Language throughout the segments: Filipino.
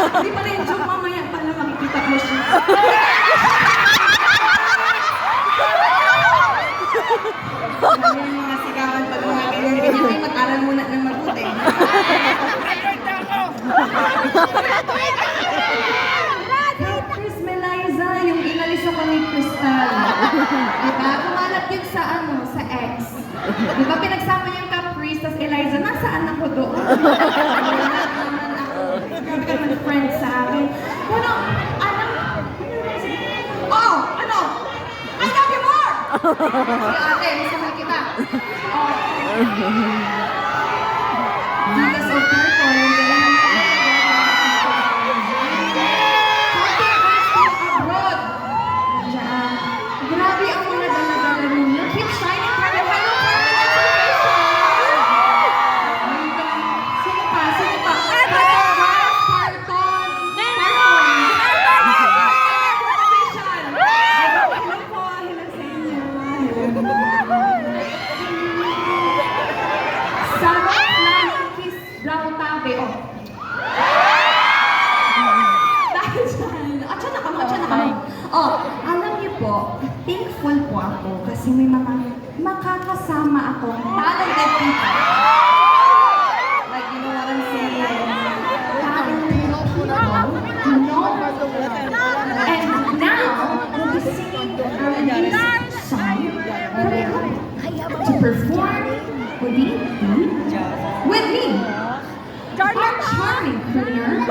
Hindi pala yung joke, mamaya pala makikita mo siya. Alam yung mga sigawan pag mga ganyan-ganyan ay mag-aral muna ng mabuti. Chris Meliza, yung inalis ako ni Crystal. Diba? Kumalat yun sa sa ex. Diba pinagsama yung Caprice, tas Eliza, nasaan ako doon? Wala naman ako. Grabe ka naman friend sa akin. Ano? Oh! Ano? I love you more! Si ate, masakay kita. Oh. Divas of Purple, yung gano'n. Abroad. Nandiyan. Grabe ang mga dala-dala ninyo. Keep shining para hello permanent sensation. Sino pa? Sino pa? Carton. Hello po. Hello sa inyo. Sarap Flying Kiss Brown Tabe. Oh. Dahil dyan. Atsa na kamo. Oh, alam niyo po, thankful po ako kasi may mga makakasama akong talented people. Like, you know what I'm saying? Talented people, and now, we'll be singing our music song to perform with me, our charming career.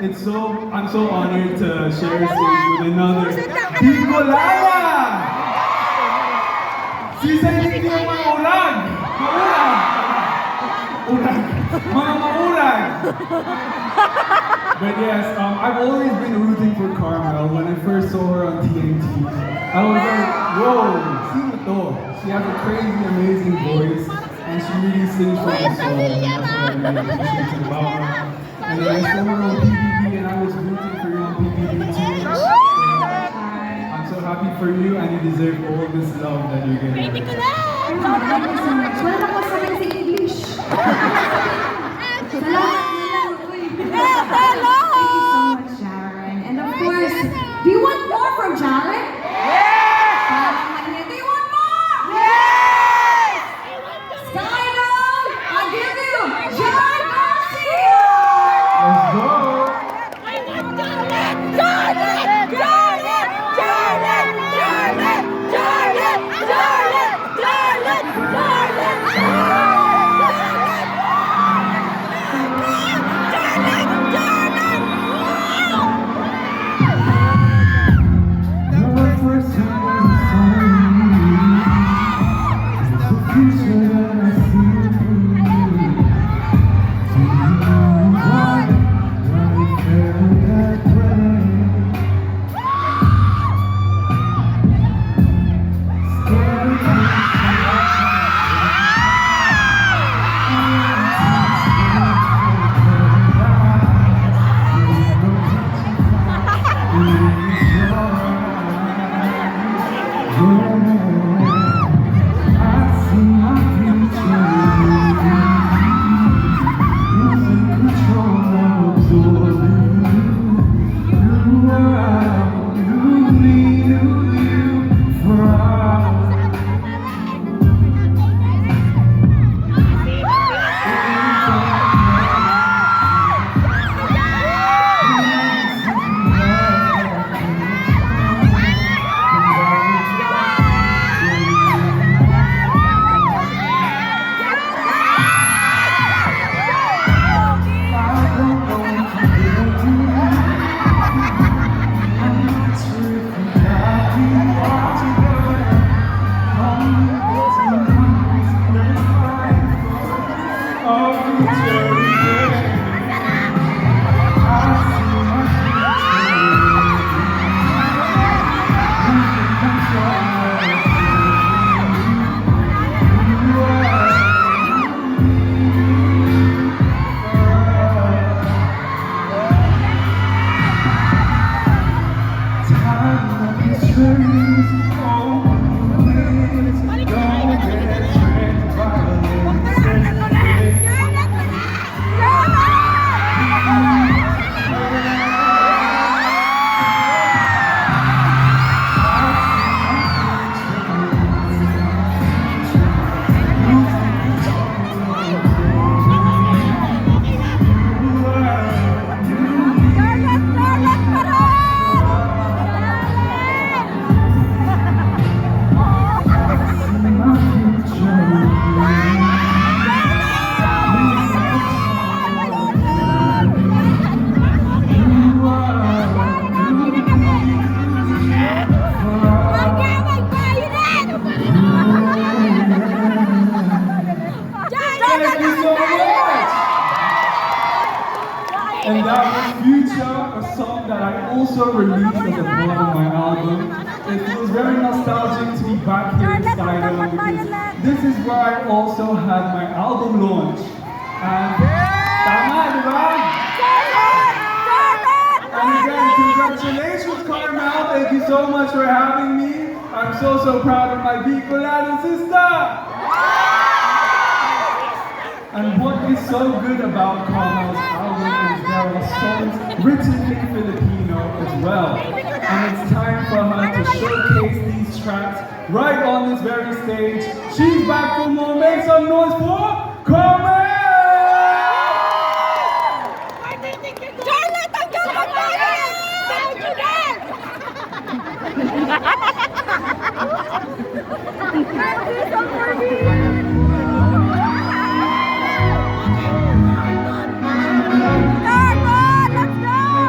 I'm so honored to share a stage with another Bicolana! Sisay din yung mga urag! Maurag! Urag! Mga maurag! But yes, I've always been rooting for Carmel. When I first saw her on TNT, I was like, whoa, sino to? She has a crazy, amazing voice, and she really sings for the soul, and that's what I really appreciate about her. And then I saw her on PBB, and I was rooting for you on PBB too. So, I'm so happy for you, and you deserve all this love that you're getting. Thank you so much. Wala ko sabihin sa English. Salamat nilang. Thank you so much, Jaren. And of course, do you want more from Jaren? Do you want more? Yes! Skydome, I give you Jaren Garcia! Let's go! And that was Future, a song that I also released as a part of my album. It feels very nostalgic to be back here in Skydome because this is where I also had my album launch. And tama, diba? And again, congratulations, Carmel. Thank you so much for having me. I'm so proud of my Bicolana sister. And what is so good about Carmel's album is there are songs written in Filipino as well. And it's time for her to showcase these tracks right on this very stage. She's back for more. Make some noise for Carmel! Charlotte, ang gawin mo yan! Don't you dare! Let's go!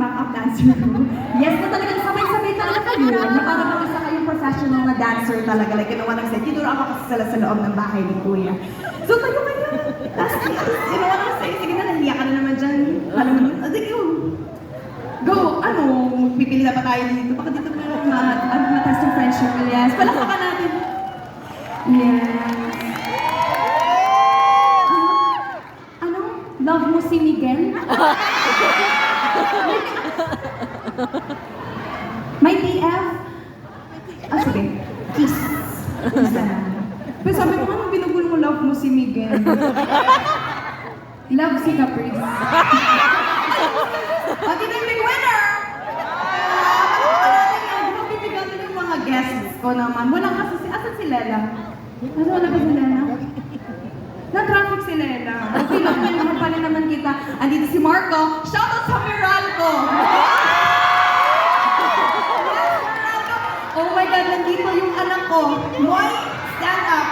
backup dancer ko. Yes, na talagang sabay-sabay talaga kayo. Na para pag isa kayong professional na dancer talaga. Like, ginawa ng set. Tinuro ako kasi sa loob ng bahay ni Kuya. So, tayo kayo. Tapos, ginawa ng set. Sige na, nahiya ka na naman dyan. Alam mo yun? Sige, go! Ano? Pipili na pa tayo dito. Baka dito ka matest yung friendship. Yes. Palakpakan natin. Yes. Ano? Love mo si Miguel? May TF? Ah, sige. Kiss. Kiss na lang. Pero sabi mo, ano binugol mo love mo si Miguel? Love si Caprice. At ito yung big winner! Bibigyan din yung mga guests ko naman. Wala kasi asan si Lela? Ano, wala ba si Lela? Na-traffic si Lela. Okay lang yan, mahal pa rin naman kita. Andito si Marco. Shoutout sa Meralco! Yes, Meralco! Oh my God, nandito yung anak ko. Moy, stand up!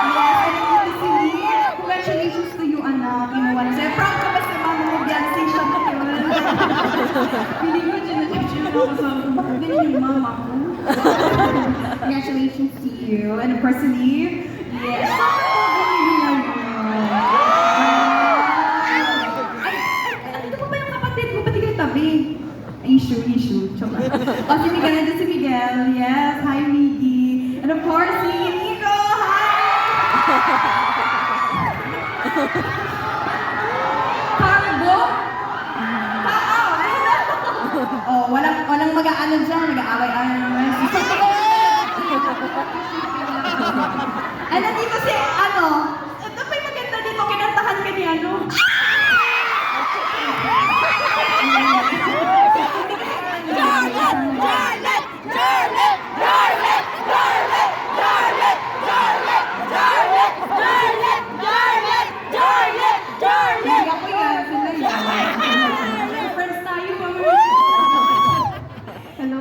Yes, and nandito si Lee. Congratulations to you, anak. Kinuha na sa'yo. Proud ka ba sa mama mo? Beyonce siya ko yun. Piling ko dyan na ako sa bakit ganyan yung mama ko? Congratulations to you. And of course, to Lee. Yes. Ito pa ba yung kapatid mo? Pati kayo tabi. Issue. Choka. O, si Miguel. Ito si Miguel. Yes. Hi, Miggy. And of course, si Nico. Hi! Carbo? Oh, walang mag-aano dyan. Mag-aaway-away naman. Ay, nandito si, ano, ito pa yung maganda dito, kinantahan ka ni ano. Hindi ako yan, sila yan. Friends tayo, mami. Hello.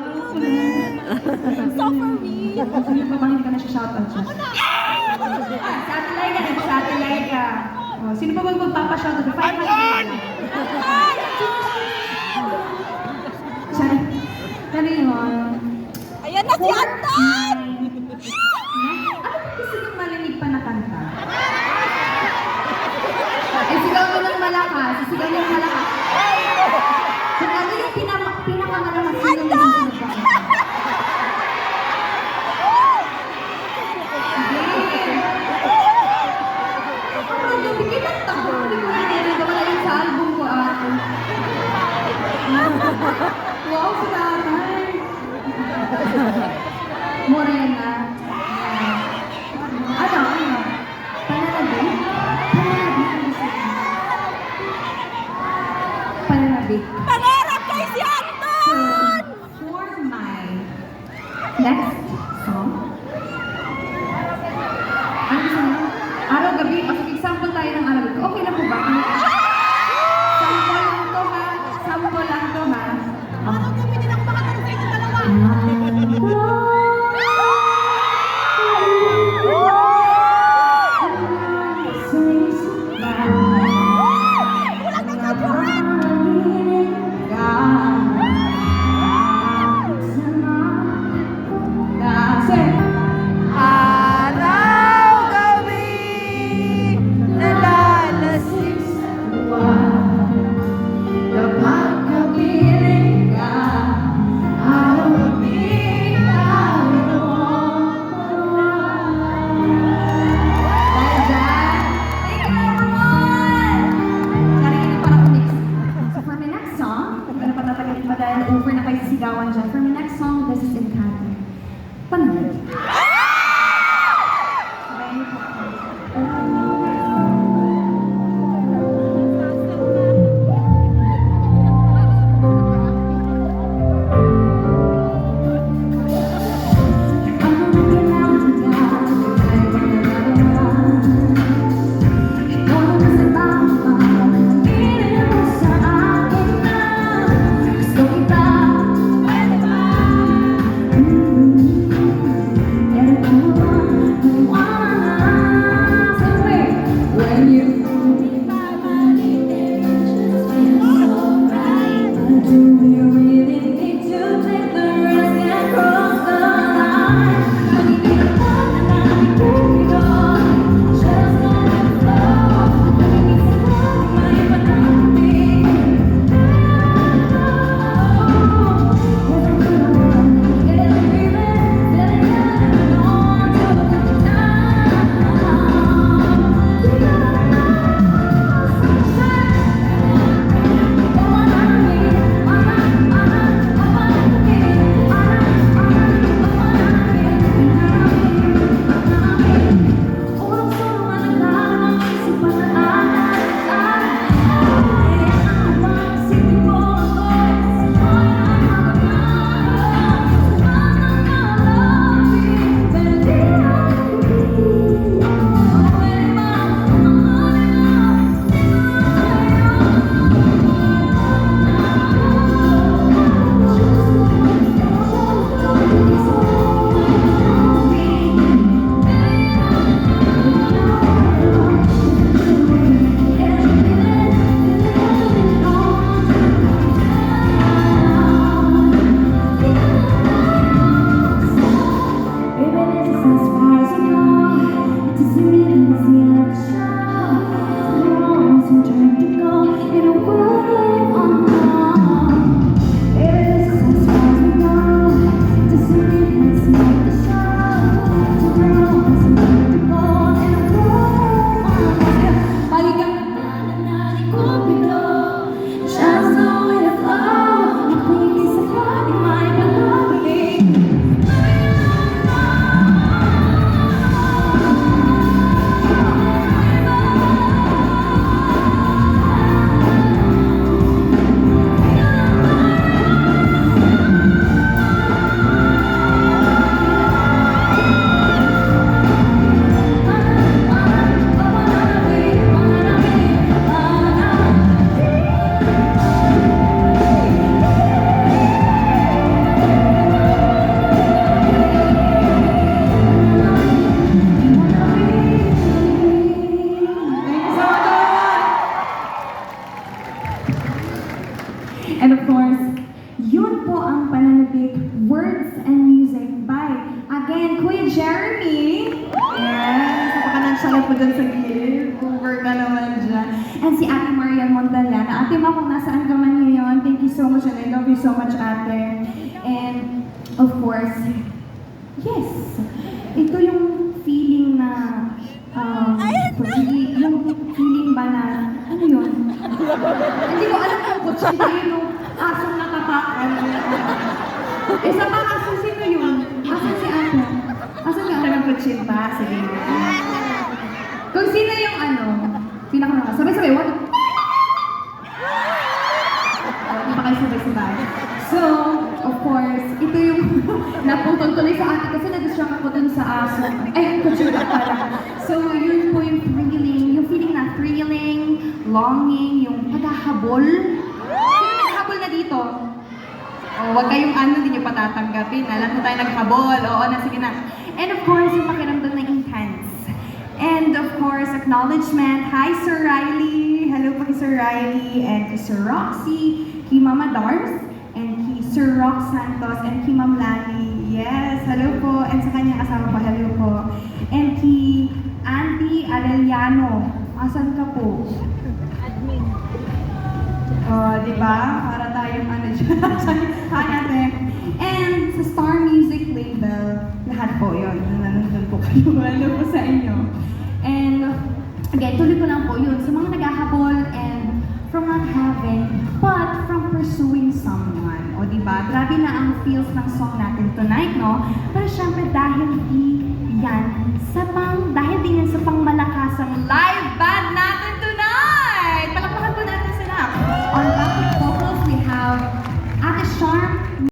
So for me. Hindi pa bang hindi ka na siya shoutout siya? Sa Ate Laika, sa Ate Laika. Oh, sino pa ba magpapashoutout? Five minutes. Sorry yun. Ayan na si Anton! Ano ba gusto niyong marinig pa na kanta? Sigaw mo ng malakas. Sigaw mo ng malakas. Kung ano yung pinakamalakas yun yung susunod pa. Wow, si tatay! Morena. Ano? Pananabik? Pananabik. Pangarap kay si Anton! For my next song, ano gusto mo? Araw-gabi? O sige, sample tayo ng araw-gabi. Okay lang po ba? Sample lang to ha. Sample lang to ha. Parang gabi din ako makatanong sa inyong dalawa. Walang nagkakaroon! Araw-gabi nalalasing sa buwan. Kapag kapiling ka, araw-gabi naroon. Dahil dyan, thank you everyone! Sorry, hindi para ko mix. So for my next song, hindi ko na patatagalin pa dahil over na kayo sigawan dyan. For my next song, this is Encanto. Panood. Gusto kita, pwede ba? And of course, yun po ang pananabik words and music by, again, Kuya Jeremy. Yes, napakanansala po dun sa gilid. Over ka naman dyan. And si Ate Marian Montaliana. Ate Ma, kung nasaan ka man ngayon, thank you so much and I love you so much, Ate. And of course, yes, ito yung feeling na, yung feeling ba na, ano yun? Hindi ko alam kung kutsita yun yung asong natapakan. Isa pa, aso sino yun? Aso si Ate? Aso si Ate ng kutsinta? Sige. Kung sino yung pinaka sabay-sabay, what? Hindi pa kayo sabay-sabay. So, of course, ito yung naputol tuloy sa Ate kasi na-distract ako dun sa aso. Ay, kutsinta pala. So, yun po yung feeling, na thrilling, longing, yung paghahabol. Sino naghabol na dito? Oh, wag kayong hindi nyo patatanggapin. Alam mo tayo naghabol. Oo na, sige na. And of course, yung pakiramdam na intense. And of course, acknowledgement. Hi, Sir Riley. Hello po kay Sir Riley. And kay Sir Roxy, kay Mama Dars, and kay Sir Rox Santos, and kay Ma'am Lani. Yes, hello po. And sa kanyang asawa po, hello po. And kay Auntie Arellano. Asan ka po? Admin. Di ba? Para tayong dyan. Hi, ate. And sa Star Music label, lahat po yun. Nandun po kayo. Ano po sa inyo. And again, tuloy ko lang po yun. Sa mga naghahabol and from not having, but from pursuing someone. O di ba? Grabe na ang feels ng song natin tonight, no? Pero syempre dahil din yan sa pangmalakasang live